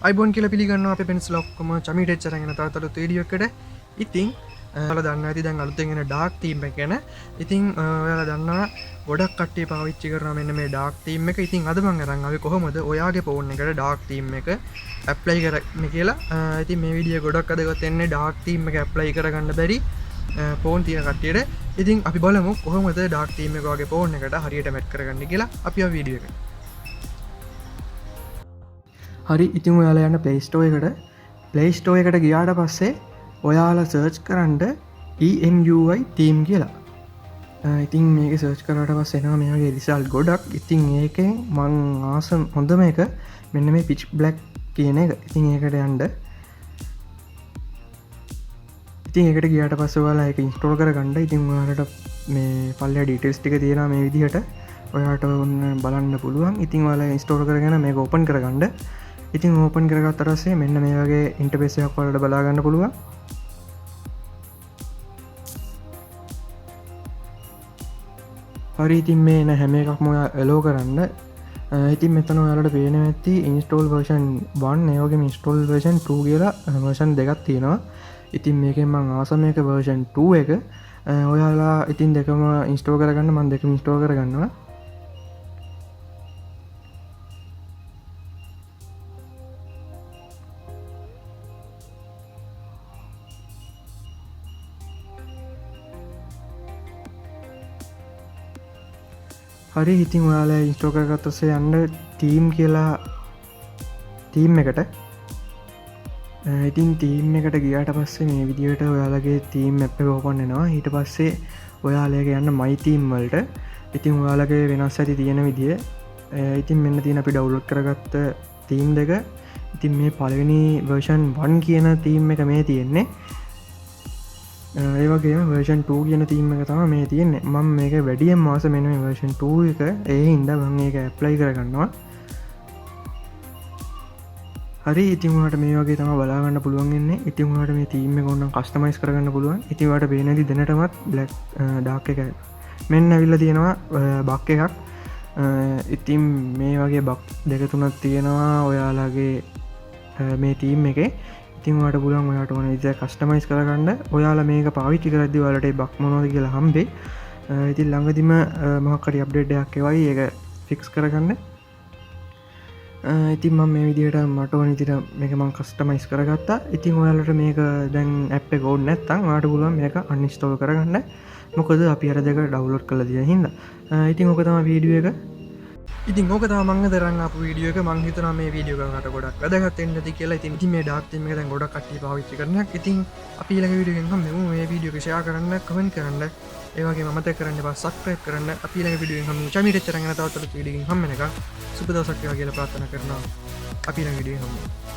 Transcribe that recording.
අයිබෝන් කියලා පිළිගන්නවා අපේ පෙන්සිල් ඔක්කොම චමීට එච්චර අරගෙන තවත් වීඩියෝ එකකට. ඉතින් ඔයාලා දන්නවා ඇති දැන් අලුතෙන් එන ඩාර්ක් තීම් එක ගැන. ඉතින් ඔයාලා දන්නවා ගොඩක් කට්ටිය පාවිච්චි කරනවා මෙන්න මේ ඩාර්ක් තීම් එක. ඉතින් අද මම අරන් ආවේ කොහොමද ඔයාගේ ෆෝන් එකට ඩාර්ක් තීම් එක ඇප්ලයි කරන්නේ කියලා. ඉතින් මේ වීඩියෝ ගොඩක් අදගත වෙන්නේ ඩාර්ක් තීම් එක ඇප්ලයි කරගන්න බැරි ෆෝන් තියෙන කට්ටියට. ඉතින් අපි බලමු කොහොමද ඩාර්ක් තීම් එක ඔයාගේ ෆෝන් එකට හරියට මැච් කරගන්නේ කියලා. අපි ආ වීඩියෝ එකට. හරි ඉතින් ඔයාලා යන්න Play Store එකට. Play Store එකට ගියාට පස්සේ ඔයාලා සර්ච් කරන්න EMUI theme කියලා. ඉතින් මේක සර්ච් කරාට පස්සේ එනවා මෙයාගේ රිසල්ට් ගොඩක්. ඉතින් ඒකෙන් මං ආසම් හොඳම එක මෙන්න මේ pitch black කියන එක. ඉතින් ඒකට යන්න. ඉතින් ඒකට ගියාට පස්සේ ඔයාලා ඒක ඉන්ස්ටෝල් කරගන්න. ඉතින් ඔයාලට මේ පල්ලේ ඩීටේල්ස් ටික තියෙනවා මේ විදිහට. ඔයාලට බලන්න පුළුවන්. ඉතින් ඔයාලා ඉන්ස්ටෝල් කරගෙන මේක ඕපන් කරගන්න. ඉතින් ඕපන් කරගත්තට පස්සේ මෙන්න මේ වගේ ඉන්ටර්ෆේස් එකක් ඔයාලට බලා ගන්න පුළුවන්. හරි ඉතින් මේ එන හැම එකක්ම ඔයා එලෝ කරන්න. ඉතින් මෙතන ඔයාලට පේනවා ඇති install version 1 ඒ වගේම install version 2 කියලා version දෙකක් තියෙනවා. ඉතින් මේකෙන් මම ආසම එක version 2 එක. ඔයාලා ඉතින් දෙකම install කරගන්න. මම දෙකම install කරගන්නවා. හරි ඉතින් ඔයාලා ඉන්ස්ටෝල් කරගත්ත පස්සේ යන්න තීම් කියලා තීම් එකට. ඉතින් තීම් එකට ගියාට පස්සේ මේ විදිහට ඔයාලගේ තීම් ඇප් එක ඕපන් වෙනවා. ඊට පස්සේ ඔයාලට යන්න my theme වලට. ඉතින් ඔයාලගේ වෙනස් ඇති තියෙන විදිය. ඉතින් මෙන්න තියෙන අපි ඩවුන්ලෝඩ් කරගත්ත තීම් දෙක. ඉතින් මේ පළවෙනි version 1 කියන තීම් එක මේ තියෙන්නේ. ඒවගේ version 2 කියන තීම් එක තම මේ තියෙන්නේ. මම මේක වැඩියෙන් මාස මෙන version 2 එක ඒ හින්දා මම ඒක ඇප්ලයි කරගන්නවා. හරි ඉතින් ඔයාලට මේ වගේ තමයි බලා ගන්න පුළුවන් ඉන්නේ. ඉතින් ඔයාලට මේ තීම් එක ඕනනම් කස්ටමයිස් කරගන්න පුළුවන්. ඉතින් ඔයාලට පේනදි දැනටමත් black dark එක මෙන්න ඇවිල්ලා තියෙනවා බක් එකක්. ඉතින් මේ වගේ බක් දෙක තුනක් තියෙනවා ඔයාලගේ මේ තීම් එකේ. ඉතින් ඔයාලට පුළුවන් ඔයාලට ඕන විදිහට කස්ටමයිස් කරගන්න. ඔයාලා මේක පාවිච්චි කරද්දී ඔයාලට ඒ බක් මොනවද කියලා හම්බෙයි. ඉතින් ළඟදිම මොකක් හරි අප්ඩේට් එකක් එවයි ඒක ෆික්ස් කරගන්න. ඉතින් මම මේ විදිහට මට ඕන විදිහට මේක මම කස්ටමයිස් කරගත්තා. ඉතින් ඔයාලට මේක දැන් ඇප් එක ඕනේ නැත්නම් ඔයාලට පුළුවන් මේක අන්ඉන්ස්ටෝල් කරගන්න. මොකද අපි අර දෙක ඩවුන්ලෝඩ් කරලා දින හින්දා. ඉතින් ඕක තමයි වීඩියෝ එක. ඉතින් ඕක තමයි මම දරන්න ආපු වීඩියෝ එක. මම හිතනවා මේ වීඩියෝ එකකට ගොඩක් වැදගත් වෙන්න ඇති කියලා. ඉතින් මේ ඩාර්ක් තීම් එක දැන් ගොඩක් කට්ටිය පාවිච්චි කරනවා. ඉතින් අපි ඊළඟ වීඩියෝ එකෙන් හම්බෙමු. මේ වීඩියෝ එක ෂෙයා කරන්න, කමෙන්ට් කරන්න, ඒ වගේම මතක කරන්න එපා සබ්ස්ක්‍රයිබ් කරන්න. අපි ඊළඟ වීඩියෝ එකෙන් හම්බෙමු. චමීට එච්චරගෙන තවත් වීඩියෝ එකකින් හම්බෙනකම් සුබ දවසක් වේවා කියලා ප්‍රාර්ථනා කරනවා. අපි ඊළඟ වීඩියෝ එකෙන් හම්බෙමු.